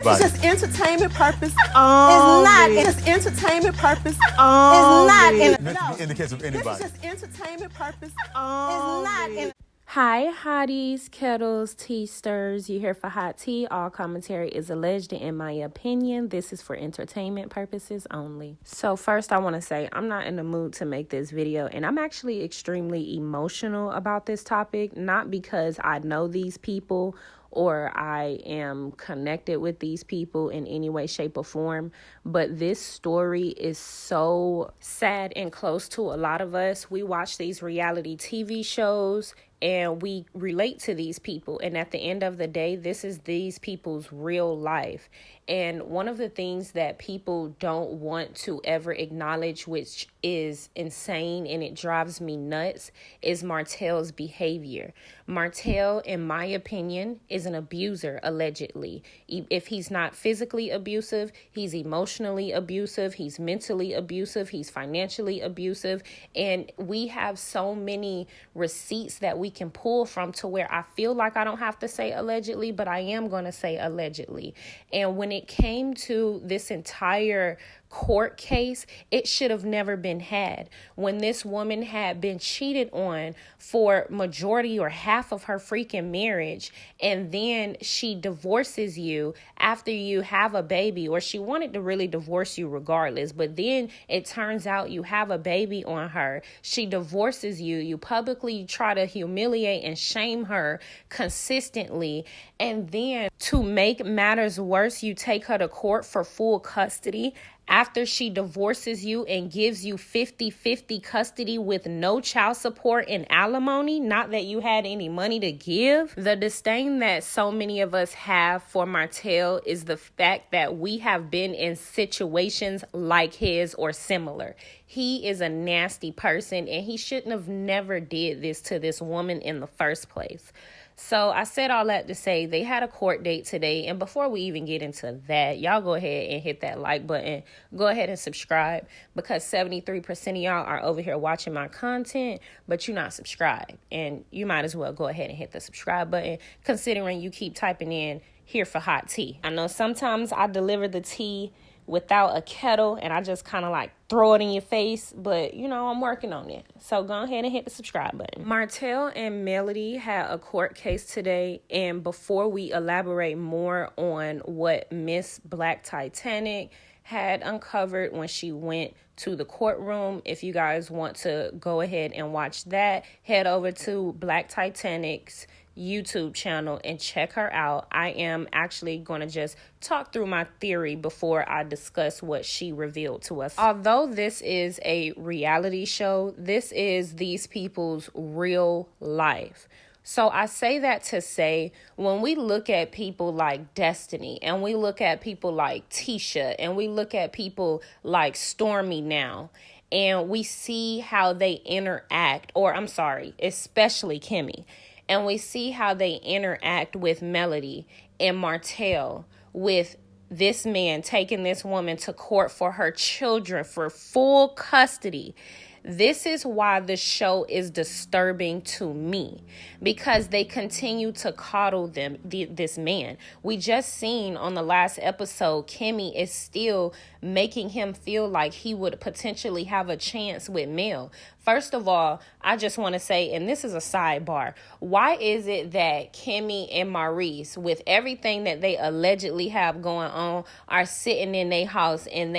anybody. It's just entertainment purpose. It's not. It's just entertainment purpose. It's not. In the case of anybody. This is just entertainment purpose. It's not. Hi, hotties, kettles, tea stirs. You here for hot tea. All commentary is alleged, and in my opinion, this is for entertainment purposes only. So first, I want to say I'm not in the mood to make this video, and I'm actually extremely emotional about this topic, not because I know these people or I am connected with these people in any way, shape, or form. But this story is so sad and close to a lot of us. We watch these reality TV shows and we relate to these people. And at the end of the day, this is these people's real life. And one of the things that people don't want to ever acknowledge, which is insane and it drives me nuts, is Martell's behavior. Martell, in my opinion, is an abuser, allegedly. If he's not physically abusive, he's emotionally abusive, he's mentally abusive, he's financially abusive. And we have so many receipts that we can pull from to where I feel like I don't have to say allegedly, but I am going to say allegedly. And when it came to this entire court case, it should have never been had. When this woman had been cheated on for majority or half of her freaking marriage, and then she divorces you after you have a baby, or she wanted to really divorce you regardless, but then it turns out you have a baby on her. She divorces you. You publicly try to humiliate and shame her consistently. And then to make matters worse, you take her to court for full custody after she divorces you and gives you 50-50 custody with no child support and alimony, not that you had any money to give. The disdain that so many of us have for Martell is the fact that we have been in situations like his or similar. He is a nasty person and he shouldn't have never did this to this woman in the first place. So I said all that to say they had a court date today. And before we even get into that, y'all go ahead and hit that like button. Go ahead and subscribe, because 73% of y'all are over here watching my content, but you're not subscribed. And you might as well go ahead and hit the subscribe button, considering you keep typing in here for hot tea. I know sometimes I deliver the tea without a kettle and I just kind of like throw it in your face, but you know, I'm working on it. So go ahead and hit the subscribe button. Martell and Melody had a court case today, and before we elaborate more on what Miss Black Titanic had uncovered when she went to the courtroom, if you guys want to go ahead and watch that, head over to Black Titanic's YouTube channel and check her out. I am actually going to just talk through my theory before I discuss what she revealed to us. Although this is a reality show, this is these people's real life. So I say that to say, when we look at people like Destiny, and we look at people like Tisha, and we look at people like Stormy now, and we see how they interact, or I'm sorry, especially Kimmy, and we see how they interact with Melody and Martell, with this man taking this woman to court for her children for full custody. This is why the show is disturbing to me, because they continue to coddle this man. We just seen on the last episode, Kimmy is still making him feel like he would potentially have a chance with Mel. First of all, I just want to say, and this is a sidebar, why is it that Kimmy and Maurice, with everything that they allegedly have going on, are sitting in their house and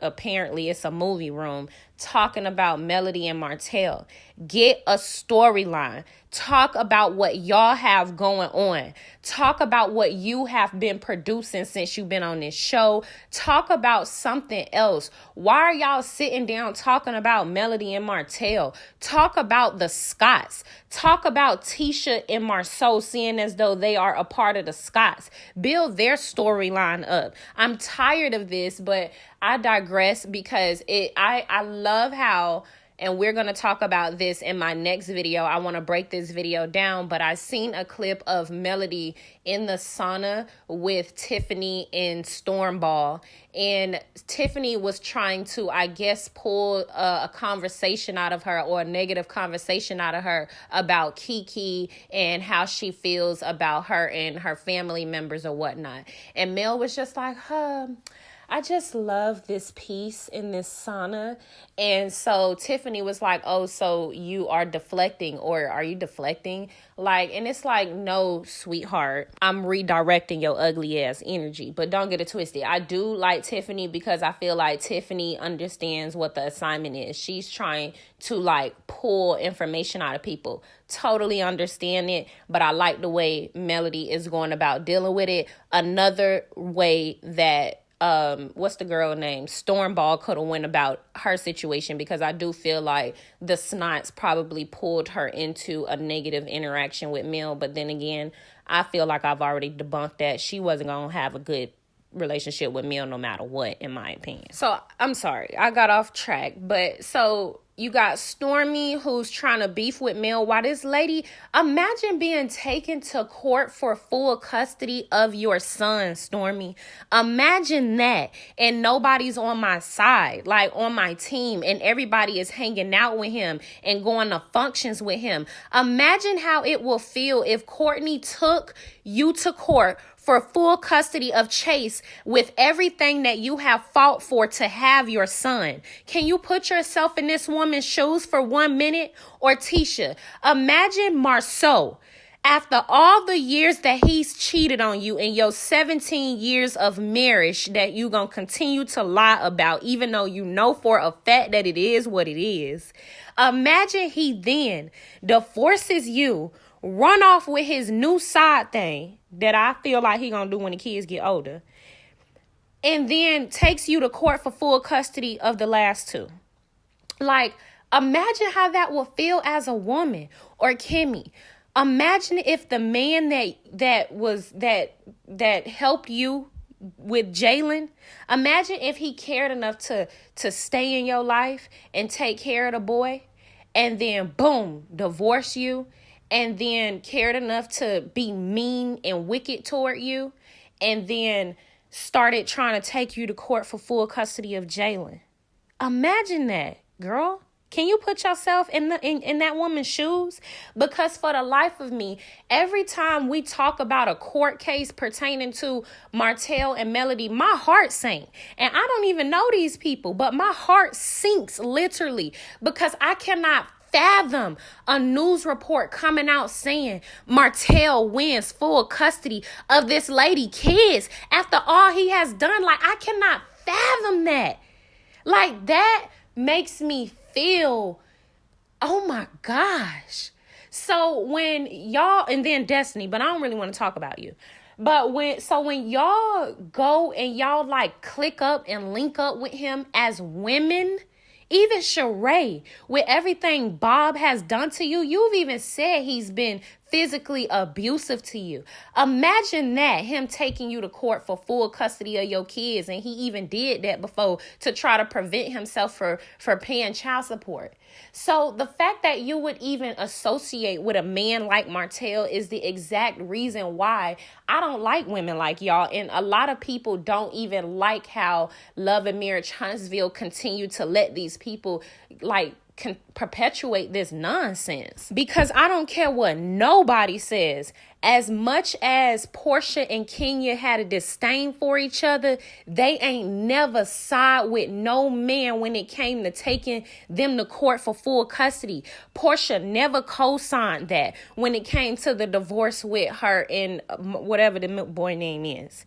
apparently it's a movie room, talking about Melody and Martell? Get a storyline. Talk about what y'all have going on. Talk about what you have been producing since you've been on this show. Talk about something else. Why are y'all sitting down talking about Melody and Martell? Talk about the Scotts. Talk about Tisha and Marceau, seeing as though they are a part of the Scotts. Build their storyline up. I'm tired of this, but I digress, because I love how, and we're going to talk about this in my next video. I want to break this video down, but I seen a clip of Melody in the sauna with Tiffany and Stormball, and Tiffany was trying to, I guess, pull a conversation out of her, or a negative conversation out of her about Kiki and how she feels about her and her family members or whatnot. And Mel was just like, I just love this piece in this sauna. And so Tiffany was like, oh, so you are deflecting, or are you deflecting? Like, and it's like, no, sweetheart, I'm redirecting your ugly ass energy. But don't get it twisted. I do like Tiffany because I feel like Tiffany understands what the assignment is. She's trying to like pull information out of people. Totally understand it. But I like the way Melody is going about dealing with it. Another way that what's the girl name? Stormball could have went about her situation, because I do feel like the snots probably pulled her into a negative interaction with Mel. But then again, I feel like I've already debunked that. She wasn't going to have a good relationship with Mel no matter what, in my opinion. So I'm sorry, I got off track. But so you got Stormy, who's trying to beef with Mel. Why this lady, imagine being taken to court for full custody of your son, Stormy. Imagine that. And nobody's on my side, like on my team, and everybody is hanging out with him and going to functions with him. Imagine how it will feel if Courtney took you to court for full custody of Chase, with everything that you have fought for to have your son. Can you put yourself in this woman's shoes for 1 minute? Or Tisha, imagine Marceau, after all the years that he's cheated on you in your 17 years of marriage that you gonna continue to lie about, even though you know for a fact that it is what it is. Imagine he then divorces you, run off with his new side thing that I feel like he gonna do when the kids get older, and then takes you to court for full custody of the last two. Like, imagine how that will feel as a woman. Or Kimmy, imagine if the man that helped you with Jalen, imagine if he cared enough to stay in your life and take care of the boy, and then boom, divorce you, and then cared enough to be mean and wicked toward you, and then started trying to take you to court for full custody of Jalen. Imagine that, girl. Can you put yourself in that woman's shoes? Because for the life of me, every time we talk about a court case pertaining to Martell and Melody, my heart sinks. And I don't even know these people, but my heart sinks literally, because I cannot fathom a news report coming out saying Martell wins full custody of this lady kids after all he has done. Like, I cannot fathom that. Like, that makes me feel, oh my gosh. So when y'all, and then Destiny, but I don't really want to talk about you. But when y'all go and y'all like click up and link up with him as women, even Sheree, with everything Bob has done to you, you've even said he's been physically abusive to you. Imagine that, him taking you to court for full custody of your kids, and he even did that before to try to prevent himself for paying child support. So the fact that you would even associate with a man like Martell is the exact reason why I don't like women like y'all. And a lot of people don't even like how Love and Marriage Huntsville continue to let these people like can perpetuate this nonsense. Because I don't care what nobody says. As much as Portia and Kenya had a disdain for each other, they ain't never side with no man when it came to taking them to court for full custody. Portia never co-signed that when it came to the divorce with her and whatever the boy name is.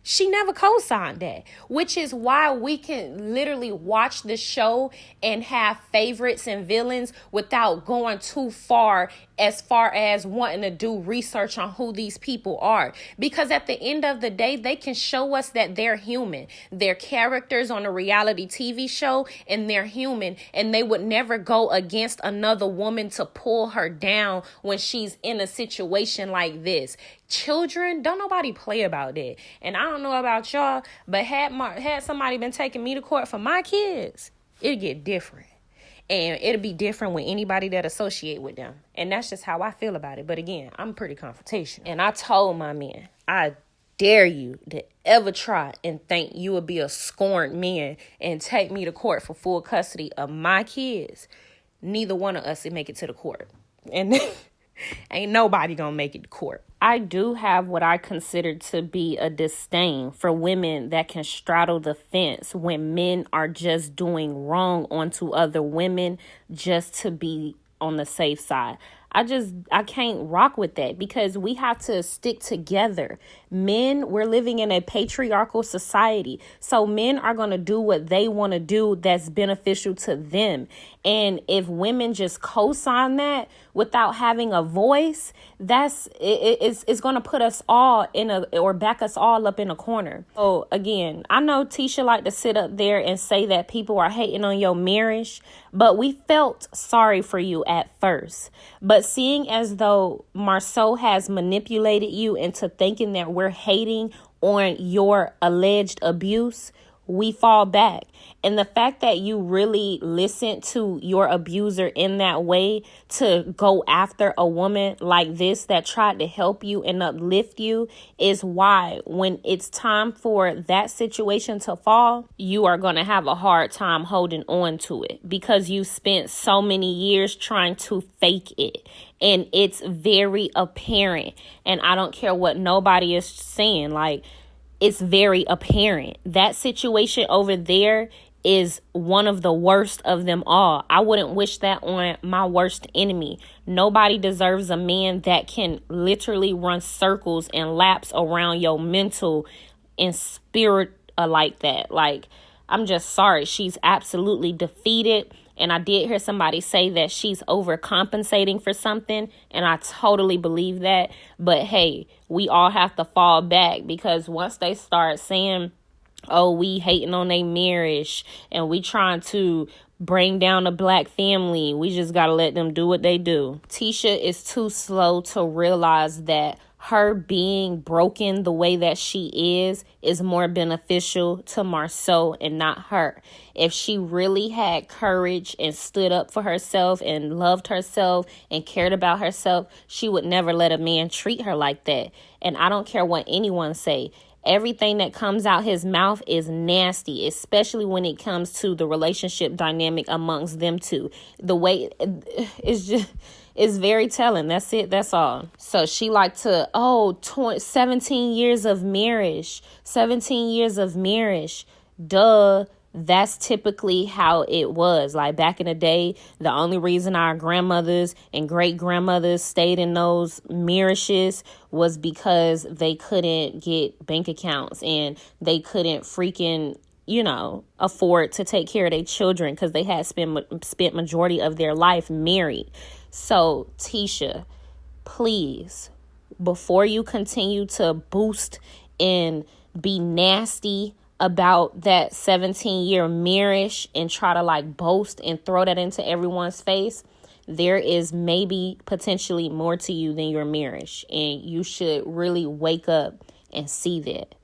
She never co-signed that, which is why we can literally watch the show and have favorites and villains without going too far as wanting to do research on who these people are. Because at the end of the day, they can show us that they're human. They're characters on a reality TV show, and they're human, and they would never go against another woman to pull her down when she's in a situation like this. Children, don't nobody play about that. And I don't know about y'all, but had somebody been taking me to court for my kids, it'd get different. And it'll be different with anybody that associate with them. And that's just how I feel about it. But again, I'm pretty confrontational. And I told my men, I dare you to ever try and think you would be a scorned man and take me to court for full custody of my kids. Neither one of us would make it to the court. And ain't nobody gonna make it to court. I do have what I consider to be a disdain for women that can straddle the fence when men are just doing wrong onto other women just to be on the safe side. I can't rock with that because we have to stick together. Men, we're living in a patriarchal society. So men are going to do what they want to do that's beneficial to them. And if women just co-sign that without having a voice, it's going to put us all or back us all up in a corner. So again, I know Tisha like to sit up there and say that people are hating on your marriage, but we felt sorry for you at first. But seeing as though Marceau has manipulated you into thinking that we're hating on your alleged abuse, we fall back. And the fact that you really listened to your abuser in that way to go after a woman like this that tried to help you and uplift you is why when it's time for that situation to fall, you are going to have a hard time holding on to it because you spent so many years trying to fake it. And it's very apparent. And I don't care what nobody is saying. Like, it's very apparent. That situation over there is one of the worst of them all. I wouldn't wish that on my worst enemy. Nobody deserves a man that can literally run circles and laps around your mental and spirit like that. Like, I'm just sorry. She's absolutely defeated. And I did hear somebody say that she's overcompensating for something. And I totally believe that. But hey, we all have to fall back because once they start saying, oh, we hating on their marriage and we trying to bring down a black family, we just got to let them do what they do. Tisha is too slow to realize that her being broken the way that she is more beneficial to Marceau and not her. If she really had courage and stood up for herself and loved herself and cared about herself, she would never let a man treat her like that. And I don't care what anyone say. Everything that comes out his mouth is nasty, especially when it comes to the relationship dynamic amongst them two. The way it's very telling. That's it. That's all. So she like to, 17 years of marriage. 17 years of marriage. Duh. That's typically how it was. Like back in the day, the only reason our grandmothers and great grandmothers stayed in those marriages was because they couldn't get bank accounts and they couldn't freaking, afford to take care of their children because they had spent majority of their life married. So Tisha, please, before you continue to boost and be nasty about that 17-year marriage and try to boast and throw that into everyone's face, there is maybe potentially more to you than your marriage. And you should really wake up and see that.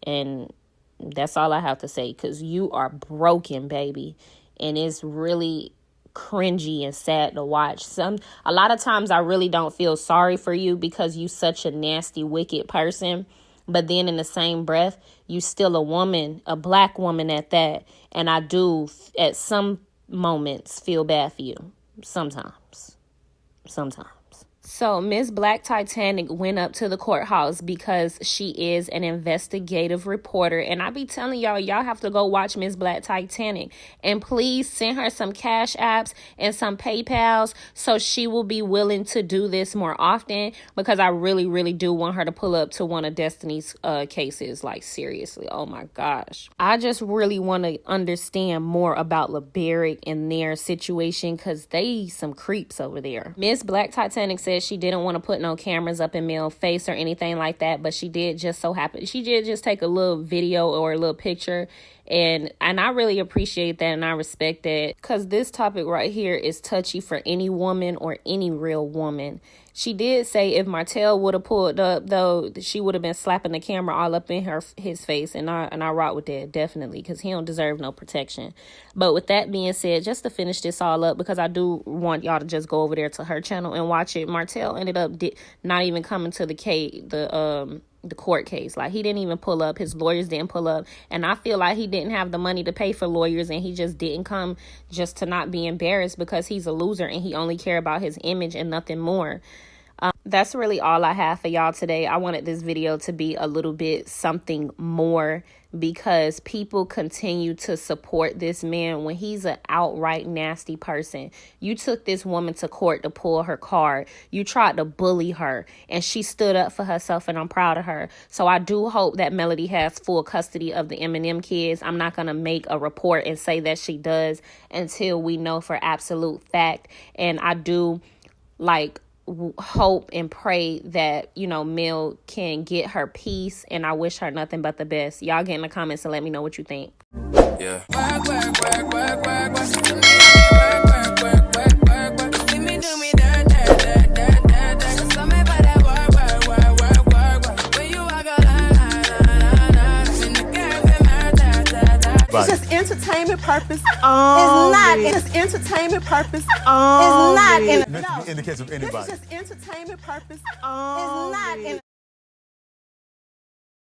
And that's all I have to say, because you are broken, baby. And it's really cringy and sad to watch. A lot of times I really don't feel sorry for you because you such a nasty, wicked person. But then in the same breath, you still a woman, a black woman at that. And I do at some moments feel bad for you. Sometimes. So Miss Black Titanic went up to the courthouse because she is an investigative reporter. And I be telling y'all have to go watch Miss Black Titanic. And please send her some Cash Apps and some PayPals so she will be willing to do this more often. Because I really, really do want her to pull up to one of Destiny's cases. Like, seriously. Oh, my gosh. I just really want to understand more about LeBerick and their situation because they some creeps over there. Miss Black Titanic said she didn't want to put no cameras up in Mel's face or anything like that, but she did just take a little video or a little picture And I really appreciate that and I respect that, because this topic right here is touchy for any woman or any real woman. She did say if Martell would have pulled up, though, she would have been slapping the camera all up in his face. And I rock with that, definitely, because he don't deserve no protection. But with that being said, just to finish this all up, because I do want y'all to just go over there to her channel and watch it. Martell ended up not even coming to the court case. Like, he didn't even pull up. His lawyers didn't pull up. And I feel like he didn't have the money to pay for lawyers, and he just didn't come just to not be embarrassed, because he's a loser and he only care about his image and nothing more. That's really all I have for y'all today. I wanted this video to be a little bit something more, because people continue to support this man when he's an outright nasty person. You took this woman to court to pull her card. You tried to bully her, and she stood up for herself, and I'm proud of her. So I do hope that Melody has full custody of the Eminem kids. I'm not going to make a report and say that she does until we know for absolute fact. And I do hope and pray that, you know, Mel can get her peace, and I wish her nothing but the best. Y'all get in the comments and let me know what you think. Yeah. It's just entertainment purpose. It's not. It's just entertainment purpose. It's not. In the case of anybody. This is just entertainment purpose. It's not.